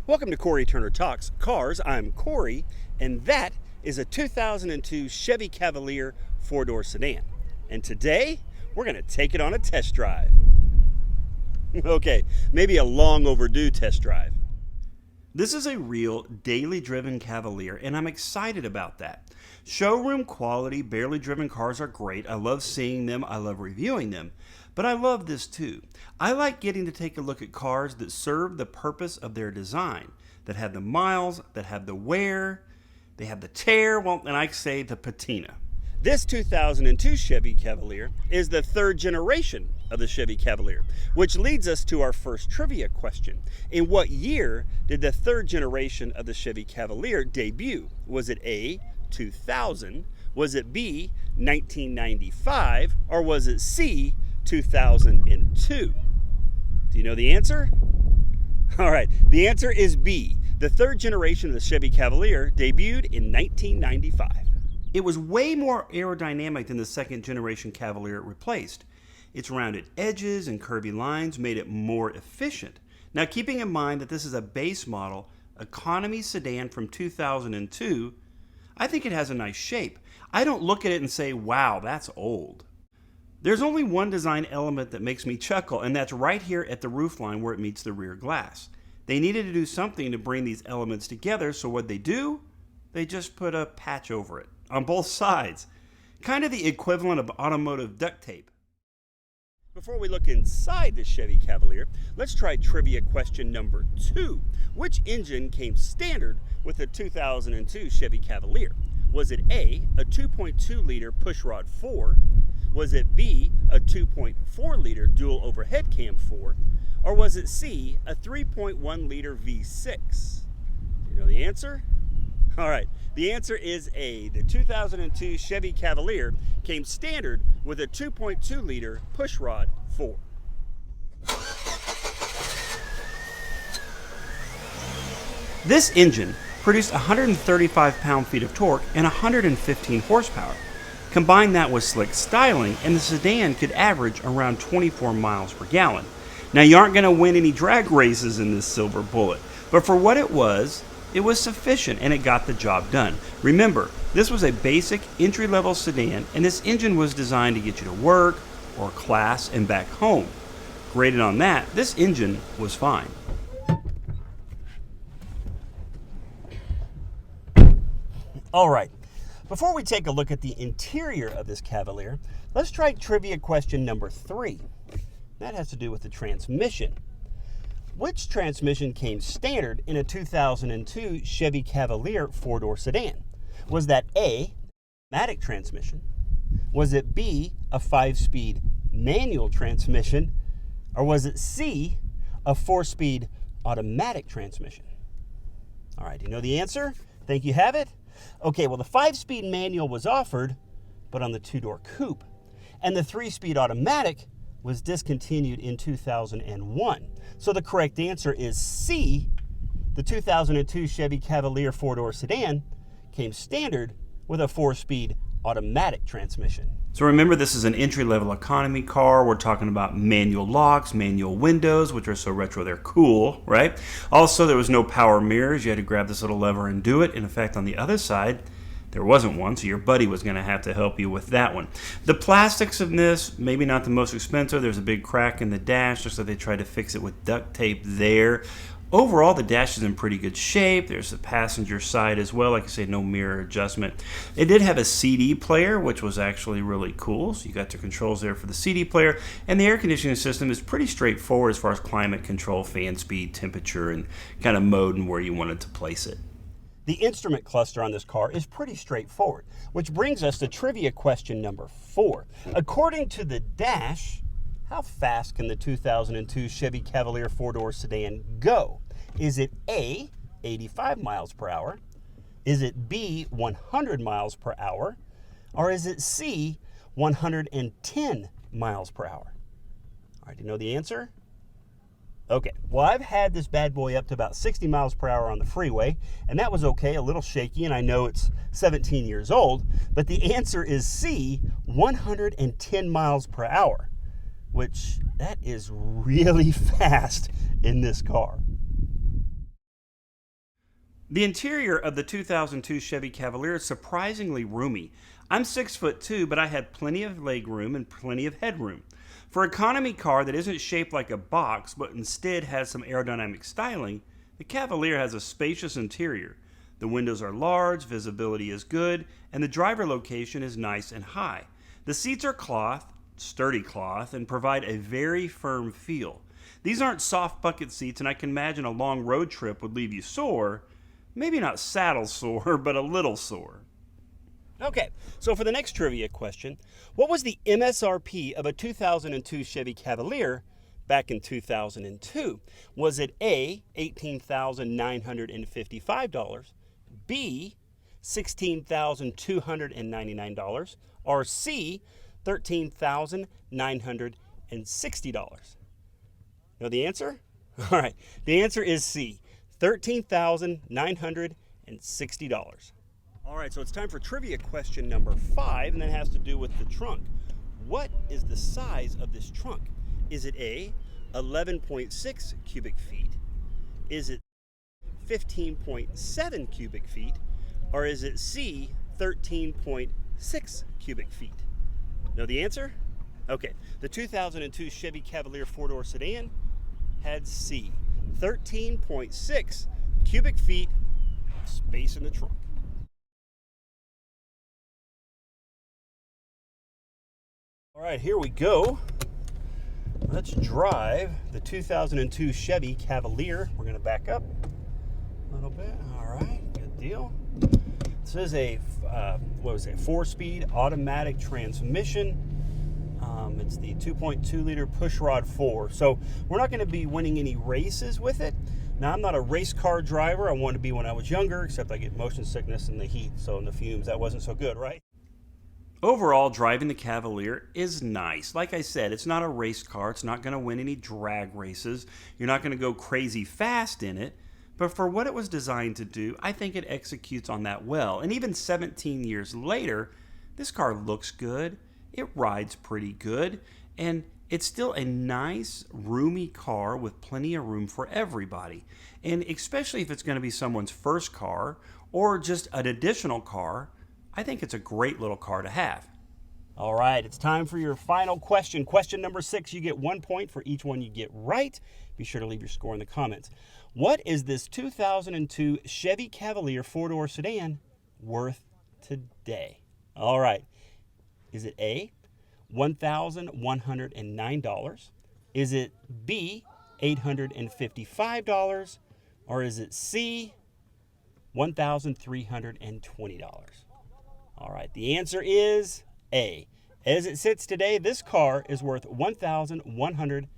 Welcome to Cory Turner Talks Cars. I'm Cory, and that is a 2002 Chevy Cavalier four-door sedan. And today, we're going to take it on a test drive. Okay, maybe a long overdue test drive. This is a real daily driven Cavalier, and I'm excited about that. Showroom quality, barely driven cars are great. I love seeing them, I love reviewing them, but I love this too. I like getting to take a look at cars that serve the purpose of their design, that have the miles, that have the wear, they have the tear, well, and I say the patina. This 2002 Chevy Cavalier is the third generation of the Chevy Cavalier, which leads us to our first trivia question. In what year did the third generation of the Chevy Cavalier debut? Was it A, 2000, was it B, 1995, or was it C, 2002? Do you know the answer? All right, the answer is B. The third generation of the Chevy Cavalier debuted in 1995. It was way more aerodynamic than the second generation Cavalier it replaced. Its rounded edges and curvy lines made it more efficient. Now, keeping in mind that this is a base model economy sedan from 2002, I think it has a nice shape. I don't look at it and say, wow, that's old. There's only one design element that makes me chuckle, and that's right here at the roofline where it meets the rear glass. They needed to do something to bring these elements together, so what they do? They just put a patch over it on both sides. Kind of the equivalent of automotive duct tape. Before we look inside the Chevy Cavalier, let's try trivia question number 2. Which engine came standard with the 2002 Chevy Cavalier? Was it A, a 2.2-liter pushrod 4? Was it B, a 2.4-liter dual overhead cam 4? Or was it C, a 3.1-liter V6? Do you know the answer? All right, the answer is A. The 2002 Chevy Cavalier came standard with a 2.2-liter pushrod 4. This engine produced 135 pound-feet of torque and 115 horsepower. Combine that with slick styling, and the sedan could average around 24 miles per gallon. Now, you aren't going to win any drag races in this silver bullet, but for what it was sufficient, and it got the job done. Remember, this was a basic entry-level sedan, and this engine was designed to get you to work or class and back home. Graded on that, this engine was fine. All right, before we take a look at the interior of this Cavalier, let's try trivia question number 3. That has to do with the transmission. Which transmission came standard in a 2002 Chevy Cavalier four-door sedan? Was that A, automatic transmission? Was it B, a 5-speed manual transmission? Or was it C, a 4-speed automatic transmission? All right, do you know the answer? Think you have it? Okay, well, the 5-speed manual was offered, but on the 2-door coupe. And the 3-speed automatic was discontinued in 2001. So the correct answer is C. The 2002 Chevy Cavalier four-door sedan came standard with a 4-speed automatic transmission. So remember, this is an entry-level economy car. We're talking about manual locks, manual windows, which are so retro they're cool, right? Also, there was no power mirrors. You had to grab this little lever and do it. And in fact, on the other side, there wasn't one, so your buddy was going to have to help you with that one. The plastics in this, maybe not the most expensive. There's a big crack in the dash, just like they tried to fix it with duct tape there. Overall, the dash is in pretty good shape. There's the passenger side as well. Like I say, no mirror adjustment. It did have a CD player, which was actually really cool. So you got your controls there for the CD player. And the air conditioning system is pretty straightforward as far as climate control, fan speed, temperature, and kind of mode and where you wanted to place it. The instrument cluster on this car is pretty straightforward, which brings us to trivia question number 4. According to the dash, how fast can the 2002 Chevy Cavalier four-door sedan go? Is it A, 85 miles per hour? Is it B, 100 miles per hour? Or is it C, 110 miles per hour? All right, do you know the answer? Okay, well, I've had this bad boy up to about 60 miles per hour on the freeway, and that was okay, a little shaky, and I know it's 17 years old, but the answer is C, 110 miles per hour. Which that is really fast in this car. The interior of the 2002 Chevy Cavalier is surprisingly roomy. I'm 6'2", but I had plenty of leg room and plenty of headroom. For an economy car that isn't shaped like a box, but instead has some aerodynamic styling, the Cavalier has a spacious interior. The windows are large, visibility is good, and the driver location is nice and high. The seats are cloth, sturdy cloth, and provide a very firm feel. These aren't soft bucket seats, and I can imagine a long road trip would leave you sore. Maybe not saddle sore, but a little sore. Okay, so for the next trivia question, what was the MSRP of a 2002 Chevy Cavalier back in 2002? Was it A, $18,955, B, $16,299, or C, $13,960? Know the answer? All right, the answer is C, $13,960. All right, so it's time for trivia question number 5, and that has to do with the trunk. What is the size of this trunk? Is it A, 11.6 cubic feet? Is it 15.7 cubic feet? Or is it C, 13.6 cubic feet? Know the answer? Okay, the 2002 Chevy Cavalier 4-door sedan had C, 13.6 cubic feet space in the trunk. All right, here we go. Let's drive the 2002 Chevy Cavalier. We're going to back up a little bit. All right, good deal. This is a, 4-speed automatic transmission. It's the 2.2-liter pushrod 4. So we're not going to be winning any races with it. Now, I'm not a race car driver. I wanted to be when I was younger, except I get motion sickness in the heat. So in the fumes, that wasn't so good, right? Overall, driving the Cavalier is nice. Like I said, it's not a race car. It's not going to win any drag races. You're not going to go crazy fast in it. But for what it was designed to do, I think it executes on that well. And even 17 years later, this car looks good. It rides pretty good. And it's still a nice, roomy car with plenty of room for everybody. And especially if it's going to be someone's first car or just an additional car, I think it's a great little car to have. All right, it's time for your final question. Question number 6. You get 1 point for each one you get right. Be sure to leave your score in the comments. What is this 2002 Chevy Cavalier 4-door sedan worth today? All right. Is it A, $1,109? Is it B, $855? Or is it C, $1,320? All right, the answer is A. As it sits today, this car is worth $1,109.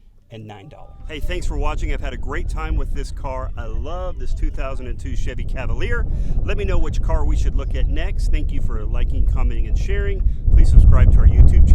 Hey, thanks for watching. I've had a great time with this car. I love this 2002 Chevy Cavalier. Let me know which car we should look at next. Thank you for liking, commenting, and sharing. Please subscribe to our YouTube